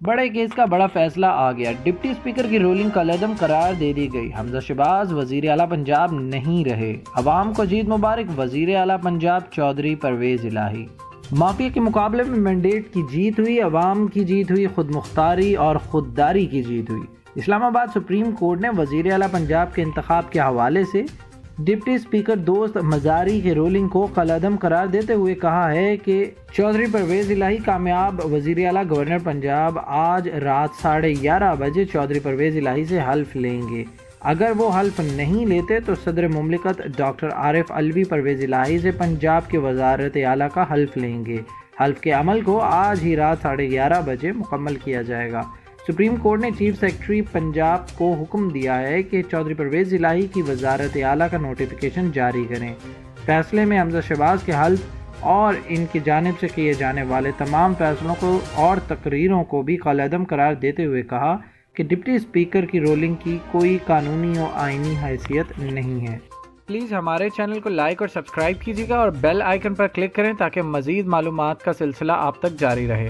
بڑے کیس کا بڑا فیصلہ آ گیا، ڈپٹی اسپیکر کی رولنگ کالعدم قرار دے دی گئی، حمزہ شہباز وزیر اعلیٰ پنجاب نہیں رہے، عوام کو جیت مبارک، وزیر اعلیٰ پنجاب چودھری پرویز الہی۔ مافیا کے مقابلے میں مینڈیٹ کی جیت ہوئی، عوام کی جیت ہوئی، خود مختاری اور خودداری کی جیت ہوئی۔ اسلام آباد سپریم کورٹ نے وزیر اعلیٰ پنجاب کے انتخاب کے حوالے سے ڈپٹی اسپیکر دوست مزاری کی رولنگ کو کالعدم قرار دیتے ہوئے کہا ہے کہ چودھری پرویز الہی کامیاب وزیر اعلیٰ گورنر پنجاب آج رات 11:30 بجے چودھری پرویز الہی سے حلف لیں گے۔ اگر وہ حلف نہیں لیتے تو صدر مملکت ڈاکٹر عارف علوی پرویز الہی سے پنجاب کے وزارت اعلیٰ کا حلف لیں گے۔ حلف کے عمل کو آج ہی رات 11:30 بجے مکمل کیا جائے گا۔ سپریم کورٹ نے چیف سیکرٹری پنجاب کو حکم دیا ہے کہ چودھری پرویز الہی کی وزارت اعلیٰ کا نوٹیفیکیشن جاری کریں۔ فیصلے میں حمزہ شہباز کے حلف اور ان کی جانب سے کیے جانے والے تمام فیصلوں کو اور تقریروں کو بھی کالعدم قرار دیتے ہوئے کہا کہ ڈپٹی اسپیکر کی رولنگ کی کوئی قانونی اور آئینی حیثیت نہیں ہے۔ پلیز ہمارے چینل کو لائک اور سبسکرائب کیجیے گا اور بیل آئیکن پر کلک کریں تاکہ مزید معلومات کا سلسلہ آپ تک جاری رہے۔